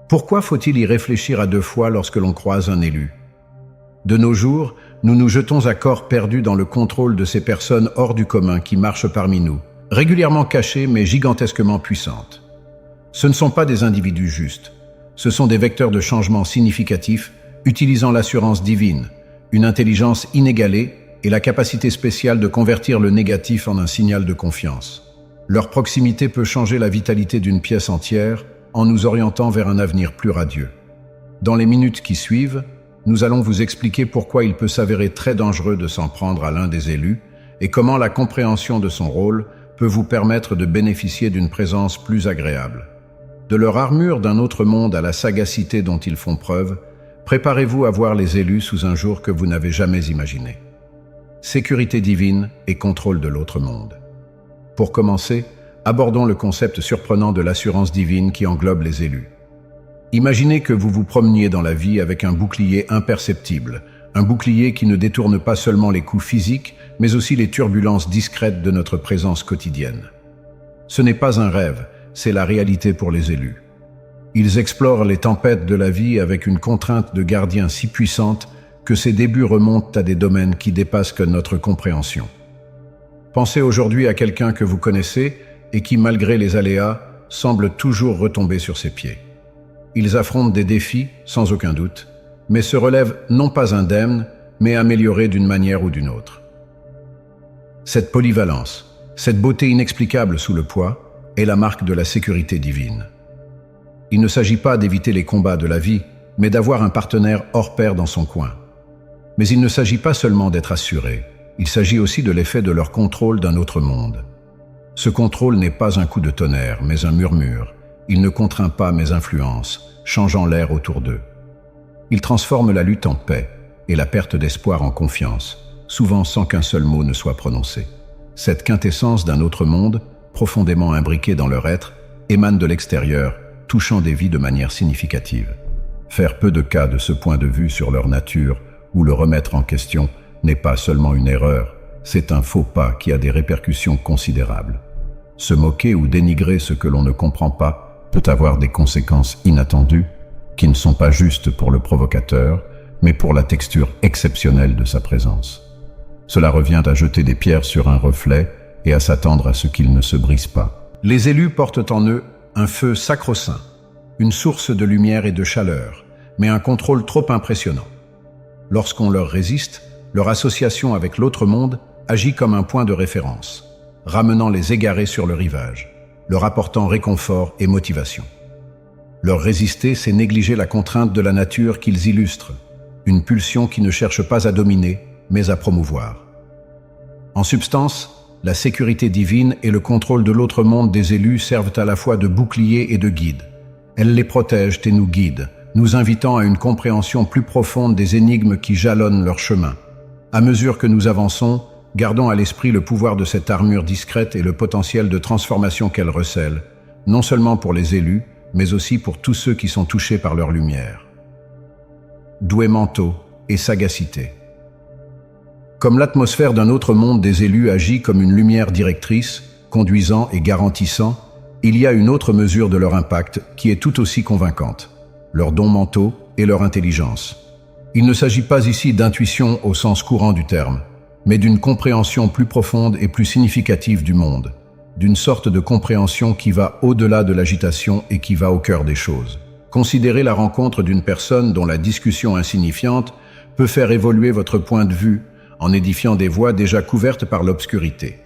Pourquoi faut-il y réfléchir à deux fois lorsque l'on croise un élu? De nos jours, nous nous jetons à corps perdu dans le contrôle de ces personnes hors du commun qui marchent parmi nous, régulièrement cachées mais gigantesquement puissantes. Ce ne sont pas des individus justes, ce sont des vecteurs de changement significatifs utilisant l'assurance divine, une intelligence inégalée et la capacité spéciale de convertir le négatif en un signal de confiance. Leur proximité peut changer la vitalité d'une pièce entière en nous orientant vers un avenir plus radieux. Dans les minutes qui suivent, nous allons vous expliquer pourquoi il peut s'avérer très dangereux de s'en prendre à l'un des élus et comment la compréhension de son rôle peut vous permettre de bénéficier d'une présence plus agréable. De leur armure d'un autre monde à la sagacité dont ils font preuve, préparez-vous à voir les élus sous un jour que vous n'avez jamais imaginé. Sécurité divine et contrôle de l'autre monde. Pour commencer, abordons le concept surprenant de l'assurance divine qui englobe les élus. Imaginez que vous vous promeniez dans la vie avec un bouclier imperceptible, un bouclier qui ne détourne pas seulement les coups physiques, mais aussi les turbulences discrètes de notre présence quotidienne. Ce n'est pas un rêve, c'est la réalité pour les élus. Ils explorent les tempêtes de la vie avec une contrainte de gardien si puissante que ces débuts remontent à des domaines qui dépassent que notre compréhension. Pensez aujourd'hui à quelqu'un que vous connaissez et qui, malgré les aléas, semble toujours retomber sur ses pieds. Ils affrontent des défis, sans aucun doute, mais se relèvent non pas indemnes, mais améliorés d'une manière ou d'une autre. Cette polyvalence, cette beauté inexplicable sous le poids, est la marque de la sécurité divine. Il ne s'agit pas d'éviter les combats de la vie, mais d'avoir un partenaire hors pair dans son coin. Mais il ne s'agit pas seulement d'être assuré, il s'agit aussi de l'effet de leur contrôle d'un autre monde. Ce contrôle n'est pas un coup de tonnerre, mais un murmure. Il ne contraint pas mais influence, changeant l'air autour d'eux. Il transforme la lutte en paix et la perte d'espoir en confiance, souvent sans qu'un seul mot ne soit prononcé. Cette quintessence d'un autre monde, profondément imbriquée dans leur être, émane de l'extérieur, touchant des vies de manière significative. Faire peu de cas de ce point de vue sur leur nature ou le remettre en question n'est pas seulement une erreur, c'est un faux pas qui a des répercussions considérables. Se moquer ou dénigrer ce que l'on ne comprend pas peut avoir des conséquences inattendues qui ne sont pas justes pour le provocateur, mais pour la texture exceptionnelle de sa présence. Cela revient à jeter des pierres sur un reflet et à s'attendre à ce qu'il ne se brise pas. Les élus portent en eux un feu sacro-saint, une source de lumière et de chaleur, mais un contrôle trop impressionnant. Lorsqu'on leur résiste, leur association avec l'autre monde agit comme un point de référence, ramenant les égarés sur le rivage, leur apportant réconfort et motivation. Leur résister, c'est négliger la contrainte de la nature qu'ils illustrent, une pulsion qui ne cherche pas à dominer, mais à promouvoir. En substance, la sécurité divine et le contrôle de l'autre monde des élus servent à la fois de bouclier et de guide. Elles les protègent et nous guident, nous invitant à une compréhension plus profonde des énigmes qui jalonnent leur chemin. À mesure que nous avançons, gardons à l'esprit le pouvoir de cette armure discrète et le potentiel de transformation qu'elle recèle, non seulement pour les élus, mais aussi pour tous ceux qui sont touchés par leur lumière. Doués mentaux et sagacité. Comme l'atmosphère d'un autre monde des élus agit comme une lumière directrice, conduisant et garantissant, il y a une autre mesure de leur impact qui est tout aussi convaincante, leurs dons mentaux et leur intelligence. Il ne s'agit pas ici d'intuition au sens courant du terme, mais d'une compréhension plus profonde et plus significative du monde, d'une sorte de compréhension qui va au-delà de l'agitation et qui va au cœur des choses. Considérez la rencontre d'une personne dont la discussion insignifiante peut faire évoluer votre point de vue en édifiant des voies déjà couvertes par l'obscurité.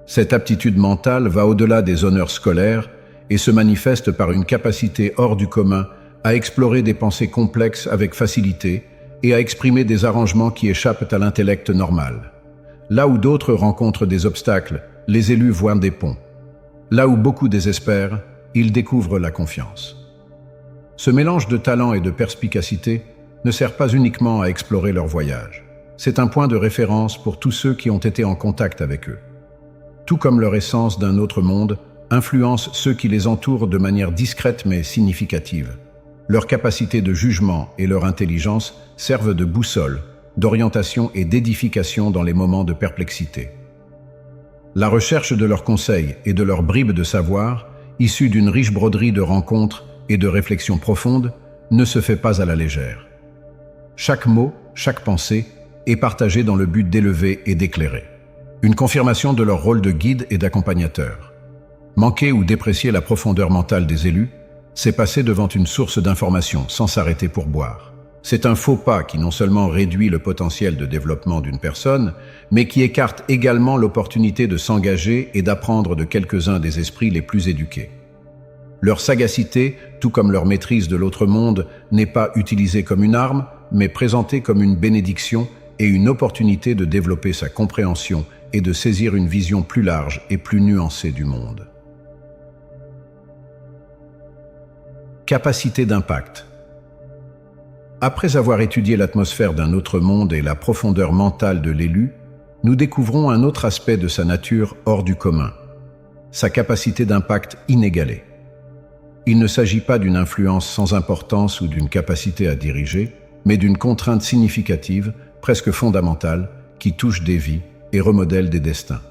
Cette aptitude mentale va au-delà des honneurs scolaires et se manifeste par une capacité hors du commun à explorer des pensées complexes avec facilité et à exprimer des arrangements qui échappent à l'intellect normal. Là où d'autres rencontrent des obstacles, les élus voient des ponts. Là où beaucoup désespèrent, ils découvrent la confiance. Ce mélange de talent et de perspicacité ne sert pas uniquement à explorer leur voyage. C'est un point de référence pour tous ceux qui ont été en contact avec eux. Tout comme leur essence d'un autre monde influence ceux qui les entourent de manière discrète mais significative. Leur capacité de jugement et leur intelligence servent de boussole, d'orientation et d'édification dans les moments de perplexité. La recherche de leurs conseils et de leurs bribes de savoir, issues d'une riche broderie de rencontres, et de réflexion profonde ne se fait pas à la légère. Chaque mot, chaque pensée est partagé dans le but d'élever et d'éclairer. Une confirmation de leur rôle de guide et d'accompagnateur. Manquer ou déprécier la profondeur mentale des élus, c'est passer devant une source d'information sans s'arrêter pour boire. C'est un faux pas qui non seulement réduit le potentiel de développement d'une personne, mais qui écarte également l'opportunité de s'engager et d'apprendre de quelques-uns des esprits les plus éduqués. Leur sagacité, tout comme leur maîtrise de l'autre monde, n'est pas utilisée comme une arme, mais présentée comme une bénédiction et une opportunité de développer sa compréhension et de saisir une vision plus large et plus nuancée du monde. Capacité d'impact. Après avoir étudié l'atmosphère d'un autre monde et la profondeur mentale de l'élu, nous découvrons un autre aspect de sa nature hors du commun, sa capacité d'impact inégalée. Il ne s'agit pas d'une influence sans importance ou d'une capacité à diriger, mais d'une contrainte significative, presque fondamentale, qui touche des vies et remodèle des destins.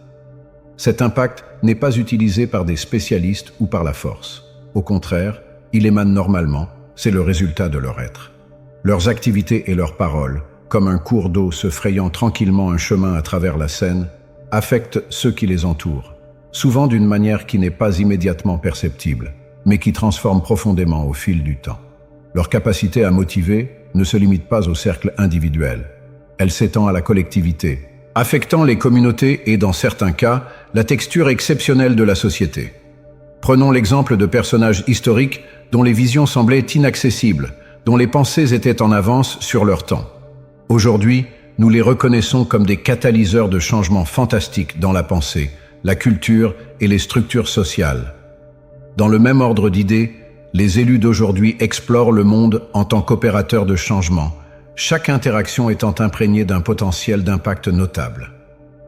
Cet impact n'est pas utilisé par des spécialistes ou par la force. Au contraire, il émane normalement, c'est le résultat de leur être. Leurs activités et leurs paroles, comme un cours d'eau se frayant tranquillement un chemin à travers la Seine, affectent ceux qui les entourent, souvent d'une manière qui n'est pas immédiatement perceptible, mais qui transforme profondément au fil du temps. Leur capacité à motiver ne se limite pas au cercle individuel. Elle s'étend à la collectivité, affectant les communautés et, dans certains cas, la texture exceptionnelle de la société. Prenons l'exemple de personnages historiques dont les visions semblaient inaccessibles, dont les pensées étaient en avance sur leur temps. Aujourd'hui, nous les reconnaissons comme des catalyseurs de changements fantastiques dans la pensée, la culture et les structures sociales. Dans le même ordre d'idées, les élus d'aujourd'hui explorent le monde en tant qu'opérateurs de changement, chaque interaction étant imprégnée d'un potentiel d'impact notable.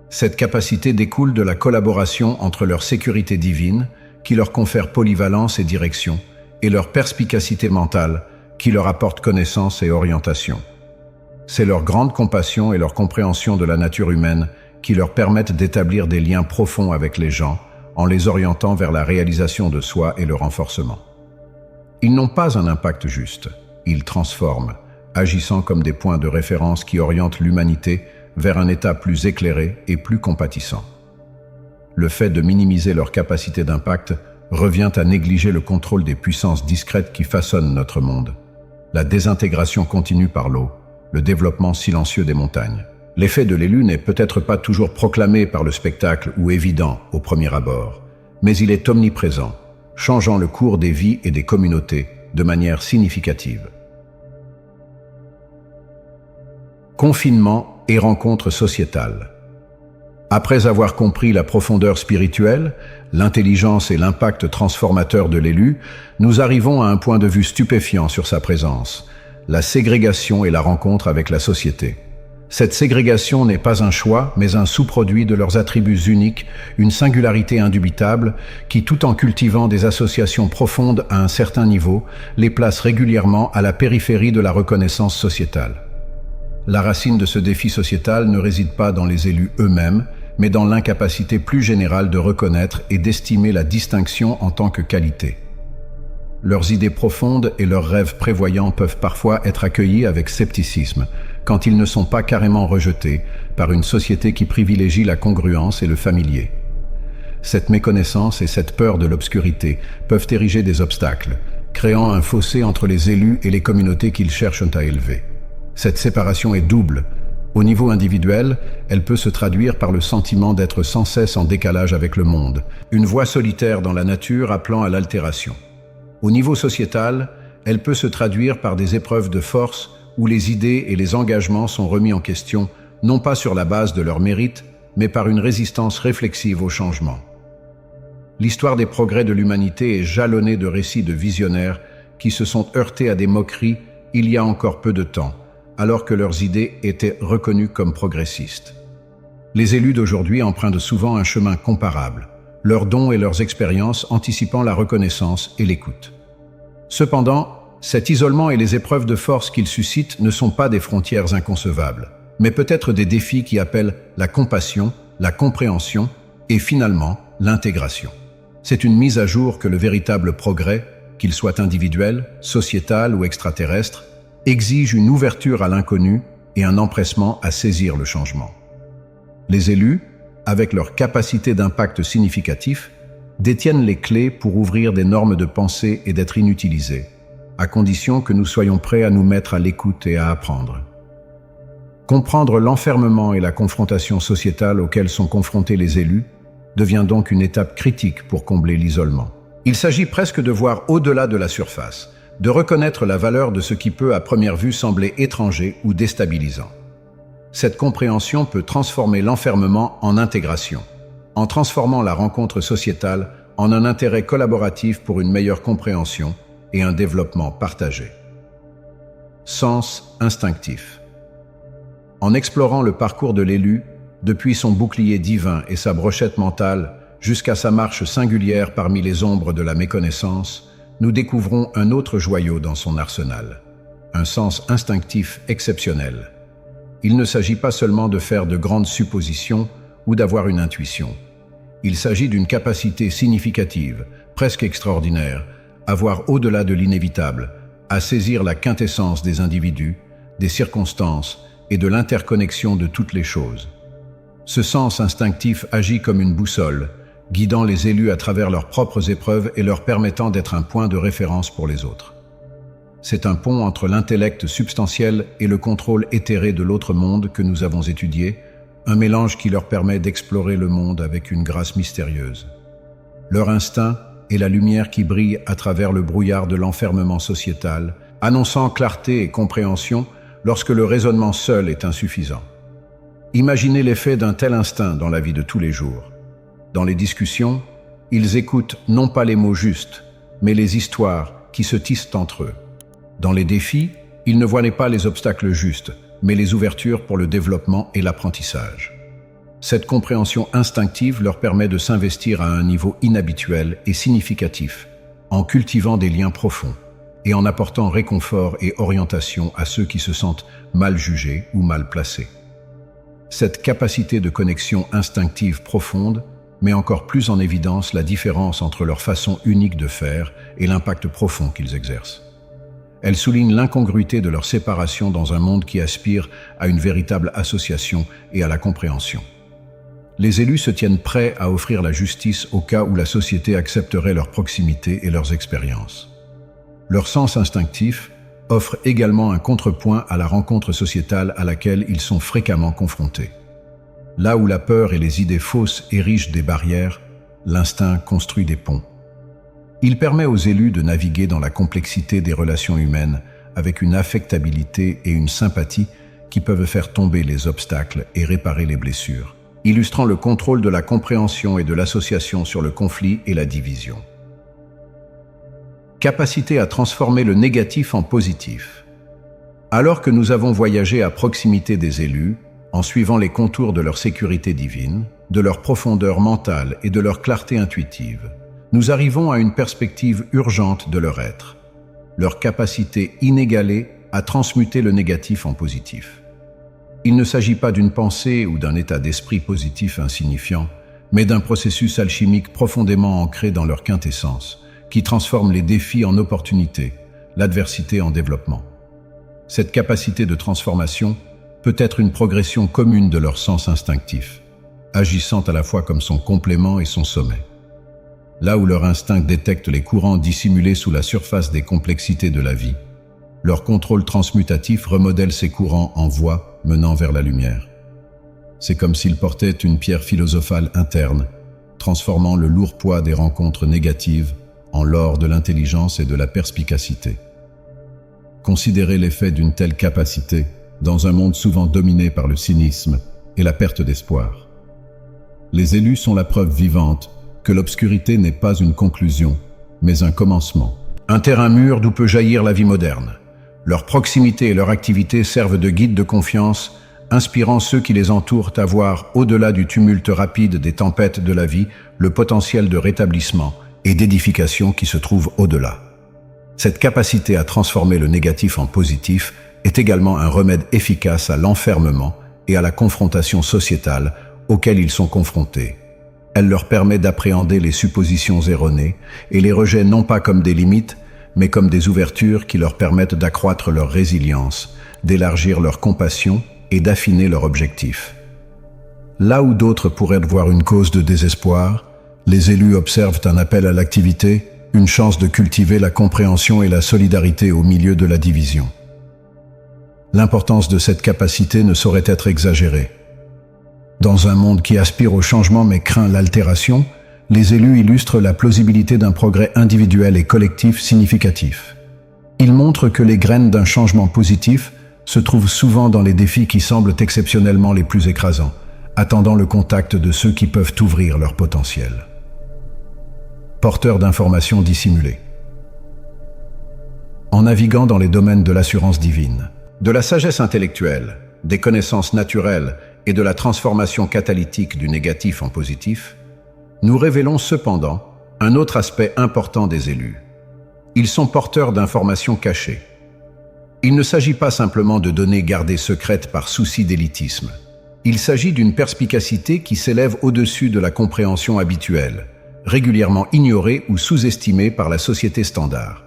Cette capacité découle de la collaboration entre leur sécurité divine, qui leur confère polyvalence et direction, et leur perspicacité mentale, qui leur apporte connaissance et orientation. C'est leur grande compassion et leur compréhension de la nature humaine qui leur permettent d'établir des liens profonds avec les gens, en les orientant vers la réalisation de soi et le renforcement. Ils n'ont pas un impact juste, ils transforment, agissant comme des points de référence qui orientent l'humanité vers un état plus éclairé et plus compatissant. Le fait de minimiser leur capacité d'impact revient à négliger le contrôle des puissances discrètes qui façonnent notre monde. La désintégration continue par l'eau, le développement silencieux des montagnes. L'effet de l'élu n'est peut-être pas toujours proclamé par le spectacle ou évident au premier abord, mais il est omniprésent, changeant le cours des vies et des communautés de manière significative. Confinement et rencontres sociétales. Après avoir compris la profondeur spirituelle, l'intelligence et l'impact transformateur de l'élu, nous arrivons à un point de vue stupéfiant sur sa présence, la ségrégation et la rencontre avec la société. Cette ségrégation n'est pas un choix, mais un sous-produit de leurs attributs uniques, une singularité indubitable qui, tout en cultivant des associations profondes à un certain niveau, les place régulièrement à la périphérie de la reconnaissance sociétale. La racine de ce défi sociétal ne réside pas dans les élus eux-mêmes, mais dans l'incapacité plus générale de reconnaître et d'estimer la distinction en tant que qualité. Leurs idées profondes et leurs rêves prévoyants peuvent parfois être accueillis avec scepticisme, quand ils ne sont pas carrément rejetés par une société qui privilégie la congruence et le familier. Cette méconnaissance et cette peur de l'obscurité peuvent ériger des obstacles, créant un fossé entre les élus et les communautés qu'ils cherchent à élever. Cette séparation est double. Au niveau individuel, elle peut se traduire par le sentiment d'être sans cesse en décalage avec le monde, une voix solitaire dans la nature appelant à l'altération. Au niveau sociétal, elle peut se traduire par des épreuves de force où les idées et les engagements sont remis en question, non pas sur la base de leur mérite, mais par une résistance réflexive au changement. L'histoire des progrès de l'humanité est jalonnée de récits de visionnaires qui se sont heurtés à des moqueries il y a encore peu de temps, alors que leurs idées étaient reconnues comme progressistes. Les élus d'aujourd'hui empruntent souvent un chemin comparable, leurs dons et leurs expériences anticipant la reconnaissance et l'écoute. Cependant, cet isolement et les épreuves de force qu'ils suscitent ne sont pas des frontières inconcevables, mais peut-être des défis qui appellent la compassion, la compréhension et finalement l'intégration. C'est une mise à jour que le véritable progrès, qu'il soit individuel, sociétal ou extraterrestre, exige une ouverture à l'inconnu et un empressement à saisir le changement. Les élus, avec leur capacité d'impact significatif, détiennent les clés pour ouvrir des normes de pensée et d'être inutilisés, à condition que nous soyons prêts à nous mettre à l'écoute et à apprendre. Comprendre l'enfermement et la confrontation sociétale auxquelles sont confrontés les élus devient donc une étape critique pour combler l'isolement. Il s'agit presque de voir au-delà de la surface, de reconnaître la valeur de ce qui peut à première vue sembler étranger ou déstabilisant. Cette compréhension peut transformer l'enfermement en intégration, en transformant la rencontre sociétale en un intérêt collaboratif pour une meilleure compréhension et un développement partagé. Sens instinctif. En explorant le parcours de l'élu, depuis son bouclier divin et sa brochette mentale, jusqu'à sa marche singulière parmi les ombres de la méconnaissance, nous découvrons un autre joyau dans son arsenal, un sens instinctif exceptionnel. Il ne s'agit pas seulement de faire de grandes suppositions ou d'avoir une intuition. Il s'agit d'une capacité significative, presque extraordinaire, à voir au-delà de l'inévitable, à saisir la quintessence des individus, des circonstances et de l'interconnexion de toutes les choses. Ce sens instinctif agit comme une boussole, guidant les élus à travers leurs propres épreuves et leur permettant d'être un point de référence pour les autres. C'est un pont entre l'intellect substantiel et le contrôle éthéré de l'autre monde que nous avons étudié, un mélange qui leur permet d'explorer le monde avec une grâce mystérieuse. Leur instinct est la lumière qui brille à travers le brouillard de l'enfermement sociétal, annonçant clarté et compréhension lorsque le raisonnement seul est insuffisant. Imaginez l'effet d'un tel instinct dans la vie de tous les jours. Dans les discussions, ils écoutent non pas les mots justes, mais les histoires qui se tissent entre eux. Dans les défis, ils ne voient pas les obstacles justes, mais les ouvertures pour le développement et l'apprentissage. Cette compréhension instinctive leur permet de s'investir à un niveau inhabituel et significatif, en cultivant des liens profonds et en apportant réconfort et orientation à ceux qui se sentent mal jugés ou mal placés. Cette capacité de connexion instinctive profonde met encore plus en évidence la différence entre leur façon unique de faire et l'impact profond qu'ils exercent. Elle souligne l'incongruité de leur séparation dans un monde qui aspire à une véritable association et à la compréhension. Les élus se tiennent prêts à offrir la justice au cas où la société accepterait leur proximité et leurs expériences. Leur sens instinctif offre également un contrepoint à la rencontre sociétale à laquelle ils sont fréquemment confrontés. Là où la peur et les idées fausses érigent des barrières, l'instinct construit des ponts. Il permet aux élus de naviguer dans la complexité des relations humaines avec une affectabilité et une sympathie qui peuvent faire tomber les obstacles et réparer les blessures, illustrant le contrôle de la compréhension et de l'association sur le conflit et la division. Capacité à transformer le négatif en positif. Alors que nous avons voyagé à proximité des élus, en suivant les contours de leur sécurité divine, de leur profondeur mentale et de leur clarté intuitive, nous arrivons à une perspective urgente de leur être, leur capacité inégalée à transmuter le négatif en positif. Il ne s'agit pas d'une pensée ou d'un état d'esprit positif insignifiant, mais d'un processus alchimique profondément ancré dans leur quintessence, qui transforme les défis en opportunités, l'adversité en développement. Cette capacité de transformation peut être une progression commune de leur sens instinctif, agissant à la fois comme son complément et son sommet. Là où leur instinct détecte les courants dissimulés sous la surface des complexités de la vie, leur contrôle transmutatif remodèle ces courants en voies menant vers la lumière. C'est comme s'ils portaient une pierre philosophale interne, transformant le lourd poids des rencontres négatives en l'or de l'intelligence et de la perspicacité. Considérez l'effet d'une telle capacité dans un monde souvent dominé par le cynisme et la perte d'espoir. Les élus sont la preuve vivante que l'obscurité n'est pas une conclusion, mais un commencement. Un terrain mûr d'où peut jaillir la vie moderne. Leur proximité et leur activité servent de guide de confiance, inspirant ceux qui les entourent à voir, au-delà du tumulte rapide des tempêtes de la vie, le potentiel de rétablissement et d'édification qui se trouve au-delà. Cette capacité à transformer le négatif en positif est également un remède efficace à l'enfermement et à la confrontation sociétale auxquelles ils sont confrontés. Elle leur permet d'appréhender les suppositions erronées et les rejets non pas comme des limites, mais comme des ouvertures qui leur permettent d'accroître leur résilience, d'élargir leur compassion et d'affiner leur objectif. Là où d'autres pourraient voir une cause de désespoir, les élus observent un appel à l'activité, une chance de cultiver la compréhension et la solidarité au milieu de la division. L'importance de cette capacité ne saurait être exagérée. Dans un monde qui aspire au changement mais craint l'altération, les élus illustrent la plausibilité d'un progrès individuel et collectif significatif. Ils montrent que les graines d'un changement positif se trouvent souvent dans les défis qui semblent exceptionnellement les plus écrasants, attendant le contact de ceux qui peuvent ouvrir leur potentiel. Porteurs d'informations dissimulées. En naviguant dans les domaines de l'assurance divine, de la sagesse intellectuelle, des connaissances naturelles et de la transformation catalytique du négatif en positif, nous révélons cependant un autre aspect important des élus. Ils sont porteurs d'informations cachées. Il ne s'agit pas simplement de données gardées secrètes par souci d'élitisme. Il s'agit d'une perspicacité qui s'élève au-dessus de la compréhension habituelle, régulièrement ignorée ou sous-estimée par la société standard.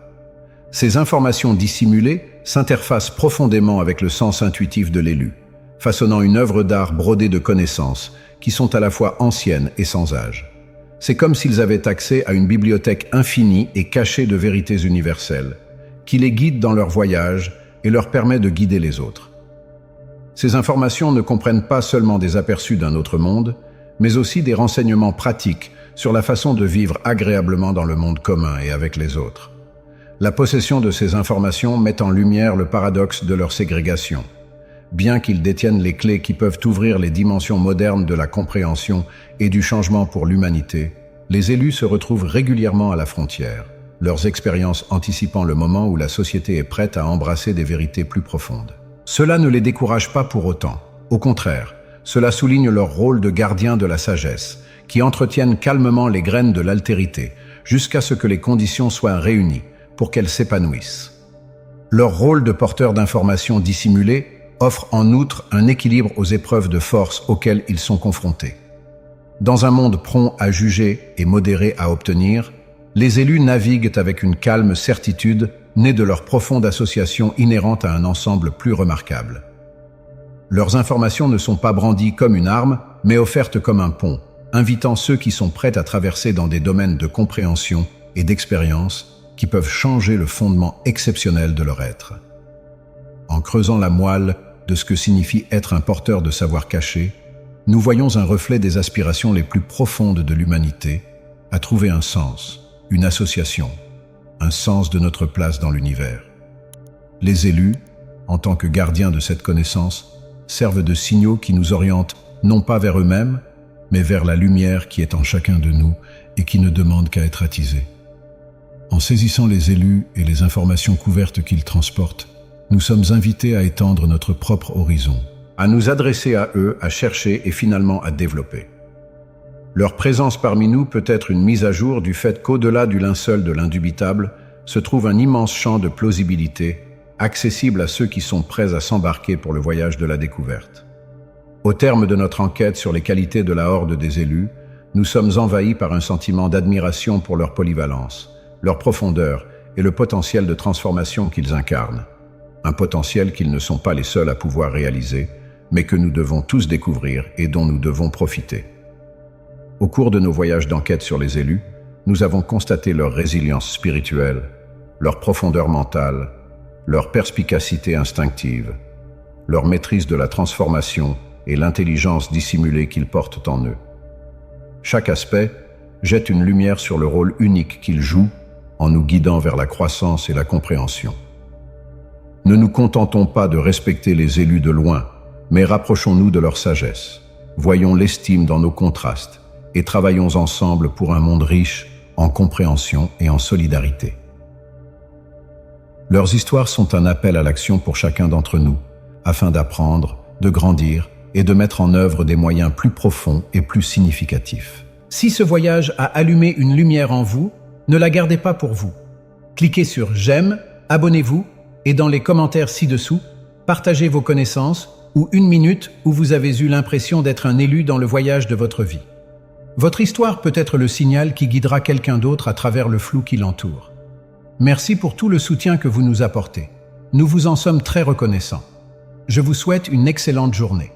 Ces informations dissimulées s'interfacent profondément avec le sens intuitif de l'élu, façonnant une œuvre d'art brodée de connaissances qui sont à la fois anciennes et sans âge. C'est comme s'ils avaient accès à une bibliothèque infinie et cachée de vérités universelles, qui les guide dans leur voyage et leur permet de guider les autres. Ces informations ne comprennent pas seulement des aperçus d'un autre monde, mais aussi des renseignements pratiques sur la façon de vivre agréablement dans le monde commun et avec les autres. La possession de ces informations met en lumière le paradoxe de leur ségrégation. Bien qu'ils détiennent les clés qui peuvent ouvrir les dimensions modernes de la compréhension et du changement pour l'humanité, les élus se retrouvent régulièrement à la frontière, leurs expériences anticipant le moment où la société est prête à embrasser des vérités plus profondes. Cela ne les décourage pas pour autant. Au contraire, cela souligne leur rôle de gardiens de la sagesse, qui entretiennent calmement les graines de l'altérité, jusqu'à ce que les conditions soient réunies pour qu'elles s'épanouissent. Leur rôle de porteur d'informations dissimulées offre en outre un équilibre aux épreuves de force auxquelles ils sont confrontés. Dans un monde prompt à juger et modéré à obtenir, les élus naviguent avec une calme certitude née de leur profonde association inhérente à un ensemble plus remarquable. Leurs informations ne sont pas brandies comme une arme, mais offertes comme un pont, invitant ceux qui sont prêts à traverser dans des domaines de compréhension et d'expérience qui peuvent changer le fondement exceptionnel de leur être. En creusant la moelle de ce que signifie être un porteur de savoir caché, nous voyons un reflet des aspirations les plus profondes de l'humanité à trouver un sens, une association, un sens de notre place dans l'univers. Les élus, en tant que gardiens de cette connaissance, servent de signaux qui nous orientent non pas vers eux-mêmes, mais vers la lumière qui est en chacun de nous et qui ne demande qu'à être attisée. En saisissant les élus et les informations couvertes qu'ils transportent, nous sommes invités à étendre notre propre horizon, à nous adresser à eux, à chercher et finalement à développer. Leur présence parmi nous peut être une mise à jour du fait qu'au-delà du linceul de l'indubitable se trouve un immense champ de plausibilité, accessible à ceux qui sont prêts à s'embarquer pour le voyage de la découverte. Au terme de notre enquête sur les qualités de la horde des élus, nous sommes envahis par un sentiment d'admiration pour leur polyvalence, leur profondeur et le potentiel de transformation qu'ils incarnent. Un potentiel qu'ils ne sont pas les seuls à pouvoir réaliser, mais que nous devons tous découvrir et dont nous devons profiter. Au cours de nos voyages d'enquête sur les élus, nous avons constaté leur résilience spirituelle, leur profondeur mentale, leur perspicacité instinctive, leur maîtrise de la transformation et l'intelligence dissimulée qu'ils portent en eux. Chaque aspect jette une lumière sur le rôle unique qu'ils jouent en nous guidant vers la croissance et la compréhension. Ne nous contentons pas de respecter les élus de loin, mais rapprochons-nous de leur sagesse. Voyons l'estime dans nos contrastes et travaillons ensemble pour un monde riche en compréhension et en solidarité. Leurs histoires sont un appel à l'action pour chacun d'entre nous, afin d'apprendre, de grandir et de mettre en œuvre des moyens plus profonds et plus significatifs. Si ce voyage a allumé une lumière en vous, ne la gardez pas pour vous. Cliquez sur « J'aime », abonnez-vous et dans les commentaires ci-dessous, partagez vos connaissances ou une minute où vous avez eu l'impression d'être un élu dans le voyage de votre vie. Votre histoire peut être le signal qui guidera quelqu'un d'autre à travers le flou qui l'entoure. Merci pour tout le soutien que vous nous apportez. Nous vous en sommes très reconnaissants. Je vous souhaite une excellente journée.